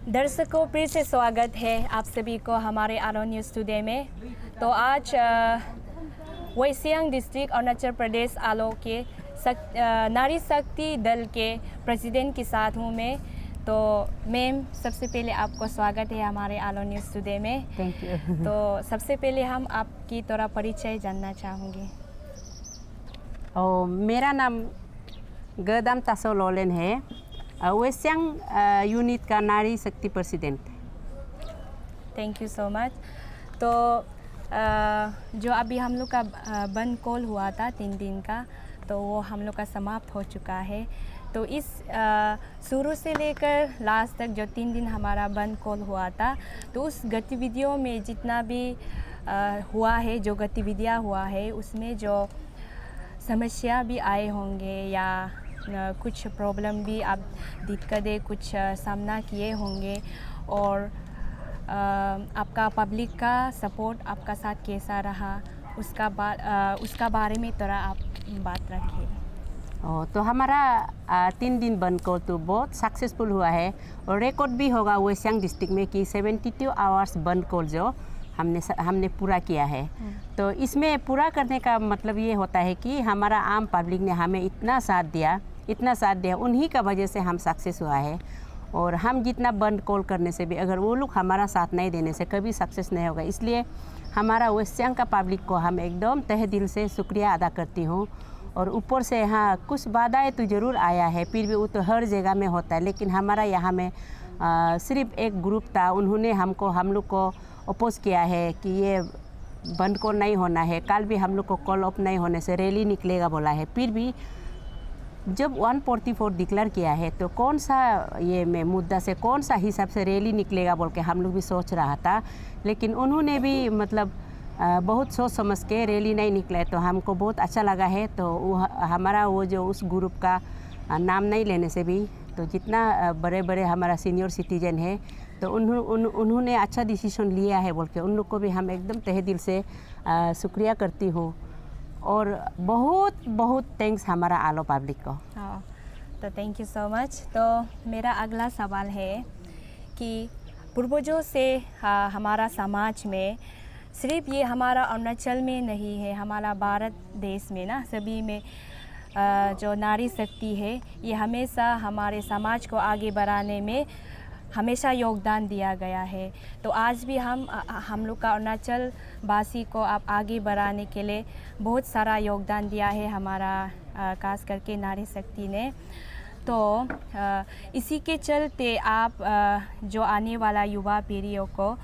दर्शकों फिर से स्वागत है आप सभी को हमारे आलो न्यूज़ टुडे में। तो आज वेस्ट सियांग डिस्ट्रिक्ट अरुणाचल प्रदेश आलो के नारी शक्ति दल के प्रेसिडेंट के साथ हूँ मैं। तो मैम, सबसे पहले आपको स्वागत है हमारे आलो न्यूज़ टुडे में। Thank you. तो सबसे पहले हम आपकी थोड़ा परिचय जानना चाहूँगी। मेरा नाम गदाम तासो लोलेन है, वेस्ट सियांग यूनिट का नारी शक्ति president. Thank you so much. तो जो अभी हम लोग का बंद कॉल हुआ था 3 दिन का, तो वो हम लोग का समाप्त हो चुका है। तो इस शुरू से लेकर लास्ट तक जो 3 दिन हमारा बंद कॉल हुआ था, तो उस गतिविधियों में जितना भी हुआ है, जो गतिविधियाँ हुआ है, उसमें जो समस्या भी आए होंगे या कुछ प्रॉब्लम भी आप दिक्कतें कुछ सामना किए होंगे, और आपका पब्लिक का सपोर्ट आपका साथ कैसा रहा, उसका बारे में थोड़ा आप बात रखिए। तो हमारा 3 दिन बंद कॉल तो बहुत सक्सेसफुल हुआ है, और रिकॉर्ड भी होगा वेस्ट सियांग डिस्ट्रिक्ट में कि 72 आवर्स बंद कॉल जो हमने पूरा किया है। तो इसमें पूरा करने का मतलब ये होता है कि हमारा आम पब्लिक ने हमें इतना साथ दिया, उन्हीं का वजह से हम सक्सेस हुआ है। और हम जितना बंद कॉल करने से भी अगर वो लोग हमारा साथ नहीं देने से कभी सक्सेस नहीं होगा। इसलिए हमारा वेस्ट सियांग का पब्लिक को हम एकदम तहे दिल से शुक्रिया अदा करती हूँ। और ऊपर से हाँ, कुछ बाधाएं तो ज़रूर आया है, फिर भी वो तो हर जगह में होता है, लेकिन हमारा यहाँ में सिर्फ एक ग्रुप था, उन्होंने हम लोग को अपोज किया है कि ये बंद कॉल नहीं होना है। कल भी हम लोग को कॉल ऑफ नहीं होने से रैली निकलेगा बोला है। फिर भी जब 144 डिक्लेयर किया है, तो कौन सा ये में मुद्दा से कौन सा हिसाब से रैली निकलेगा बोल के हम लोग भी सोच रहा था, लेकिन उन्होंने भी मतलब बहुत सोच समझ के रैली नहीं निकला, तो हमको बहुत अच्छा लगा है। तो हमारा वो जो उस ग्रुप का नाम नहीं लेने से भी, तो जितना बड़े बड़े हमारा सीनियर सिटीजन है, तो उन्होंने अच्छा डिसीजन लिया है बोल के उन लोग को भी हम एकदम तहे दिल से शुक्रिया करती हूँ। और बहुत बहुत थैंक्स हमारा आलो पब्लिक को। हाँ, तो थैंक यू सो मच। तो मेरा अगला सवाल है कि पूर्वजों से हमारा समाज में, सिर्फ ये हमारा अरुणाचल में नहीं है, हमारा भारत देश में ना सभी में जो नारी शक्ति है, ये हमेशा हमारे समाज को आगे बढ़ाने में हमेशा योगदान दिया गया है। तो आज भी हम लोग का अरुणाचल वासी को आप आगे बढ़ाने के लिए बहुत सारा योगदान दिया है हमारा खास करके नारी शक्ति ने। तो इसी के चलते आप जो आने वाला युवा पीढ़ियों को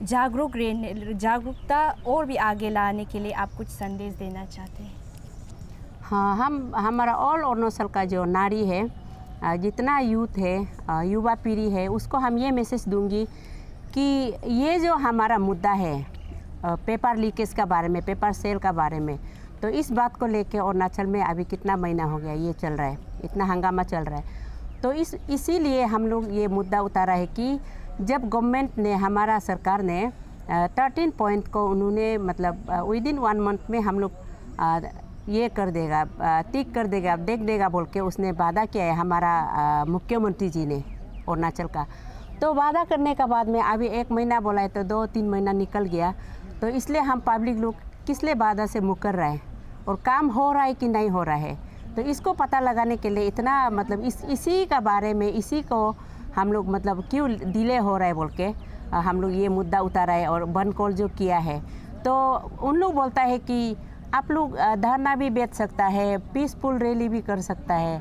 जागरूकता और भी आगे लाने के लिए आप कुछ संदेश देना चाहते हैं? हाँ, हमारा ऑल अरुणाचल का जो नारी है, जितना यूथ है, युवा पीढ़ी है, उसको हम ये मैसेज दूंगी कि ये जो हमारा मुद्दा है पेपर लीकेज का बारे में, पेपर सेल का बारे में, तो इस बात को लेके अरुणाचल में अभी कितना महीना हो गया ये चल रहा है, इतना हंगामा चल रहा है। तो इसीलिए हम लोग ये मुद्दा उतारा है कि जब गवर्नमेंट ने, हमारा सरकार ने 13 पॉइंट को उन्होंने मतलब विद इन 1 मंथ में हम लोग ये कर देगा, टिक कर देगा, देख देगा बोल के उसने वादा किया है हमारा मुख्यमंत्री जी ने अरुणाचल का। तो वादा करने के बाद में अभी 1 महीना बोला है, तो 2-3 महीना निकल गया। तो इसलिए हम पब्लिक लोग किस लिए वादा से मुकर रहे हैं और काम हो रहा है कि नहीं हो रहा है, तो इसको पता लगाने के लिए इतना मतलब इसी का बारे में, इसी को हम लोग मतलब क्यों डिले हो रहा है बोल के हम लोग ये मुद्दा उतारा है और बंद कॉल जो किया है। तो उन लोग बोलता है कि आप लोग धरना भी बेच सकता है, पीसफुल रैली भी कर सकता है।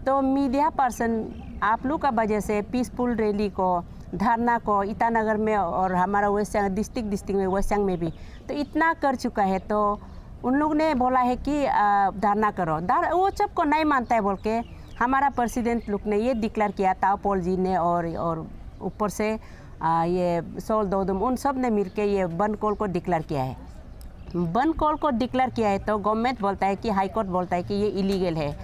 तो मीडिया पर्सन आप लोग का वजह से पीसफुल रैली को, धरना को ईटानगर में और हमारा वेस्ट सियांग डिस्ट्रिक्ट में, वेस्ट सियांग में भी तो इतना कर चुका है। तो उन लोग ने बोला है कि धरना करो, वो सबको नहीं मानता है बोल के हमारा प्रेसिडेंट लोग ने ये डिक्लेयर किया, ताऊ पॉल जी ने और ऊपर से ये सोल दोदम उन सब ने मिलकर ये बंद कॉल को डिक्लेयर किया है। बंद कॉल को डिक्लेयर किया है, तो गवर्नमेंट बोलता है कि हाई कोर्ट बोलता है कि ये इलीगल है।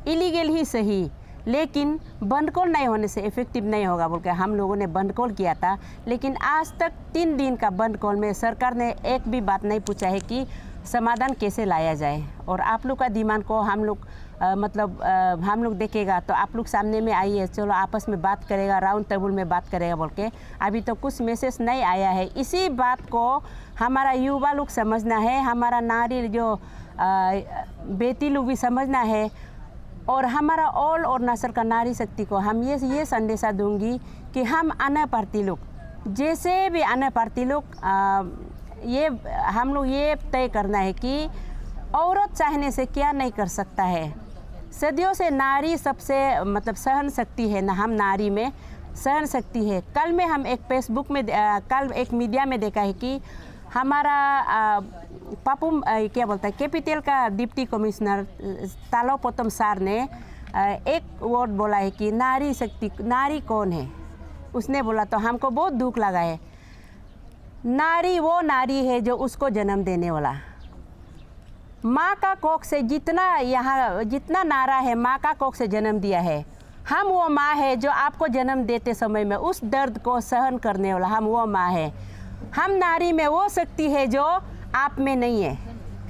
इलीगल ही सही, लेकिन बंद कॉल नहीं होने से इफेक्टिव नहीं होगा बोल के हम लोगों ने बंद कॉल किया था। लेकिन आज तक 3 दिन का बंद कॉल में सरकार ने एक भी बात नहीं पूछा है कि समाधान कैसे लाया जाए। और आप लोग का डिमांड को हम लोग मतलब हम लोग देखेगा तो आप लोग सामने में आइए, चलो आपस में बात करेगा, राउंड टेबल में बात करेगा बोल के। अभी तो कुछ मैसेज नहीं आया है। इसी बात को हमारा युवा लोग समझना है, हमारा नारी जो बेटी लोग भी समझना है, और हमारा ऑल और नस्ल का नारी शक्ति को हम ये संदेशा दूंगी कि हम अन्य पार्टी लोग, जैसे भी अन्य पार्टी लोग, ये हम लोग ये तय करना है कि औरत चाहने से क्या नहीं कर सकता है। सदियों से नारी सबसे मतलब सहन शक्ति है ना, हम नारी में सहन शक्ति है। कल में हम एक फेसबुक में कल एक मीडिया में देखा है कि हमारा पापू क्या बोलता है कैपिटल का डिप्टी कमिश्नर तालो पोतम सार ने एक वर्ड बोला है कि नारी शक्ति, नारी कौन है उसने बोला, तो हमको बहुत दुख लगा है। नारी वो नारी है जो उसको जन्म देने वाला, माँ का कोख से जितना नारा है माँ का कोख से जन्म दिया है। हम वो माँ है जो आपको जन्म देते समय में उस दर्द को सहन करने वाला, हम वो माँ है। हम नारी में वो शक्ति है जो आप में नहीं है,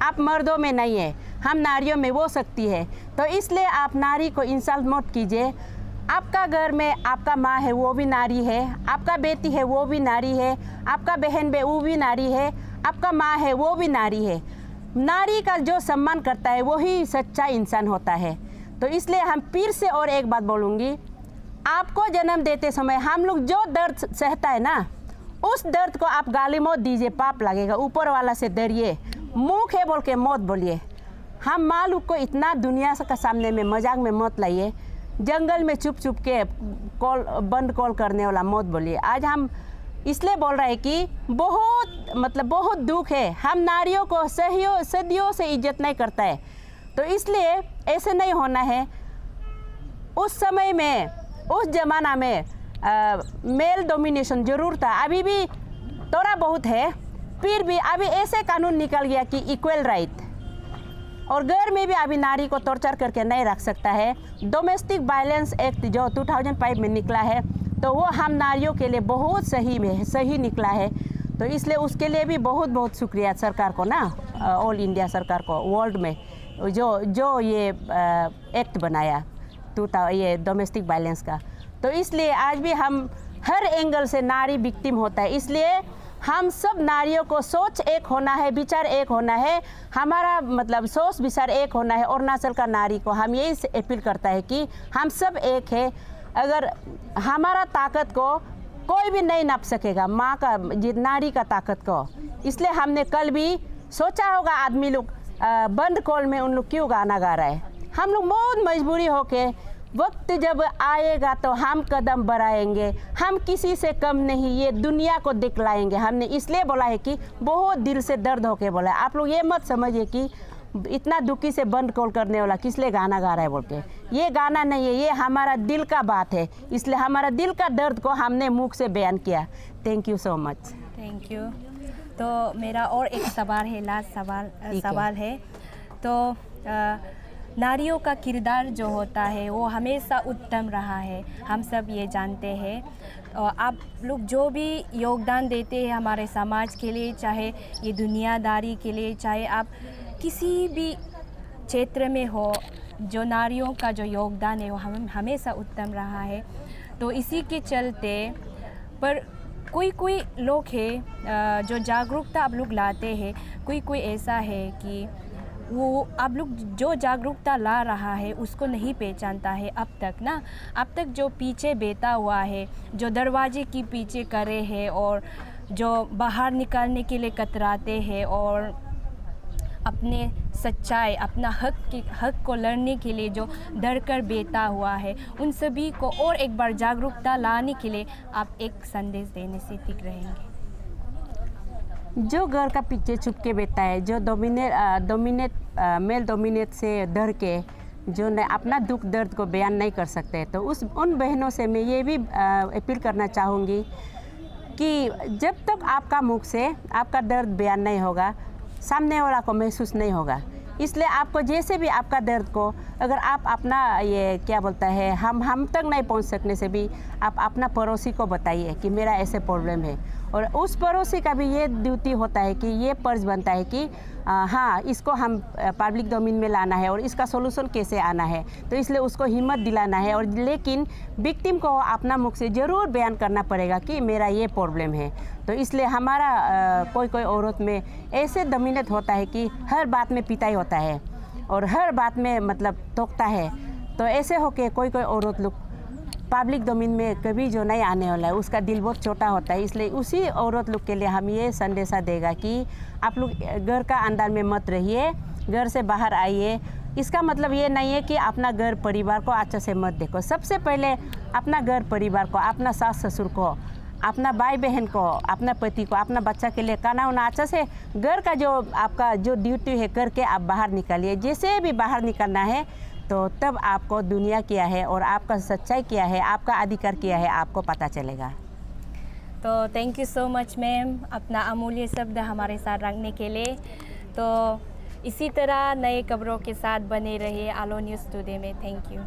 आप मर्दों में नहीं है, हम नारियों में वो शक्ति है। तो इसलिए आप नारी को इंसल्ट मत कीजिए। आपका घर में आपका माँ है वो भी नारी है, आपका बेटी है वो भी नारी है, आपका बहन बे वो भी नारी है, आपका माँ है वो भी नारी है। नारी का जो सम्मान करता है वही सच्चा इंसान होता है। तो इसलिए हम फिर से और एक बात बोलूँगी, आपको जन्म देते समय हम लोग जो दर्द सहता है ना, उस दर्द को आप गाली मत दीजिए, पाप लगेगा। ऊपर वाला से डरिए, मुँह है बोल के मत बोलिए। हम माँ लोग को इतना दुनिया का सामने में मजाक में मत लाइए। जंगल में छुप छुप के बंद कॉल करने वाला मत बोलिए। आज हम इसलिए बोल रहे हैं कि बहुत दुख है, हम नारियों को सदियों से इज्जत नहीं करता है। तो इसलिए ऐसे नहीं होना है। उस समय में, उस ज़माना में मेल डोमिनेशन ज़रूर था, अभी भी थोड़ा बहुत है, फिर भी अभी ऐसे कानून निकल गया कि इक्वल राइट, और घर में भी अभी नारी को टॉर्चर करके नहीं रख सकता है। डोमेस्टिक वायलेंस एक्ट जो 2005 में निकला है, तो वो हम नारियों के लिए बहुत सही निकला है। तो इसलिए उसके लिए भी बहुत बहुत शुक्रिया सरकार को ना, ऑल इंडिया सरकार को, वर्ल्ड में जो ये एक्ट बनाया ये डोमेस्टिक वायलेंस का। तो इसलिए आज भी हम हर एंगल से नारी विक्टिम होता है। इसलिए हम सब नारियों को सोच एक होना है, विचार एक होना है, हमारा मतलब सोच विचार एक होना है। और नस्ल का नारी को हम यही अपील करता है कि हम सब एक है। अगर हमारा ताकत को कोई भी नहीं नाप सकेगा, माँ का नारी का ताकत को। इसलिए हमने कल भी सोचा होगा आदमी लोग बंद कॉल में उन लोग क्यों गाना गा रहा है। हम लोग बहुत मजबूरी होके, वक्त जब आएगा तो हम कदम बढ़ाएंगे, हम किसी से कम नहीं, ये दुनिया को दिखलाएंगे। हमने इसलिए बोला है कि बहुत दिल से दर्द होके बोला है। आप लोग ये मत समझिए कि इतना दुखी से बंद कॉल करने वाला किस लिए गाना गा रहा है बोल के। ये गाना नहीं है, ये हमारा दिल का बात है। इसलिए हमारा दिल का दर्द को हमने मुख से बयान किया। Thank you so much. Thank you. तो मेरा और एक सवाल है, लास्ट सवाल है। तो नारियों का किरदार जो होता है वो हमेशा उत्तम रहा है, हम सब ये जानते हैं। और आप लोग जो भी योगदान देते हैं हमारे समाज के लिए, चाहे ये दुनियादारी के लिए, चाहे आप किसी भी क्षेत्र में हो, जो नारियों का जो योगदान है वो हमेशा उत्तम रहा है। तो इसी के चलते पर कोई लोग हैं जो जागरूकता आप लोग लाते हैं, कोई ऐसा है कि वो आप लोग जो जागरूकता ला रहा है उसको नहीं पहचानता है अब तक जो पीछे बैठा हुआ है, जो दरवाजे के पीछे करे हैं और जो बाहर निकालने के लिए कतराते हैं और अपने सच्चाई, अपना हक को लड़ने के लिए जो डर कर बैठा हुआ है, उन सभी को और एक बार जागरूकता लाने के लिए आप एक संदेश देने से ठीक रहेंगे। जो घर का पीछे छुप के बैठा है, जो मेल डोमिनेट से डर के जो अपना दुख दर्द को बयान नहीं कर सकते, तो उन बहनों से मैं ये भी अपील करना चाहूँगी कि जब तक आपका मुख से आपका दर्द बयान नहीं होगा, सामने वाला को महसूस नहीं होगा। इसलिए आपको जैसे भी आपका दर्द को अगर आप अपना ये क्या बोलता है हम तक नहीं पहुंच सकने से भी आप अपना पड़ोसी को बताइए कि मेरा ऐसे प्रॉब्लम है। और उस पड़ोसी का भी ये ड्यूटी होता है कि ये फर्ज बनता है कि हाँ, इसको हम पब्लिक डोमेन में लाना है और इसका सोल्यूशन कैसे आना है। तो इसलिए उसको हिम्मत दिलाना है। और लेकिन विक्टिम को अपना मुख से ज़रूर बयान करना पड़ेगा कि मेरा ये प्रॉब्लम है। तो इसलिए हमारा कोई कोई औरत में ऐसे डोमिनेट होता है कि हर बात में पिटाई होता है और हर बात में मतलब टोकता है। तो ऐसे होके कोई कोई औरत लोग पब्लिक डोमेन में कभी जो नहीं आने वाला है, उसका दिल बहुत छोटा होता है। इसलिए उसी औरत लोग के लिए हम ये संदेशा देगा कि आप लोग घर का अंदर में मत रहिए, घर से बाहर आइए। इसका मतलब ये नहीं है कि अपना घर परिवार को अच्छा से मत देखो। सबसे पहले अपना घर परिवार को, अपना सास ससुर को, अपना भाई बहन को, अपना पति को, अपना बच्चा के लिए खाना वाना अच्छा से घर का जो आपका जो ड्यूटी है करके आप बाहर निकलिए। जैसे भी बाहर निकलना है तो तब आपको दुनिया क्या है और आपका सच्चाई क्या है, आपका अधिकार क्या है, आपको पता चलेगा। तो thank you so much ma'am, अपना अमूल्य शब्द हमारे साथ रखने के लिए। तो इसी तरह नए खबरों के साथ बने रहिए आलो न्यूज़ टुडे में। Thank you.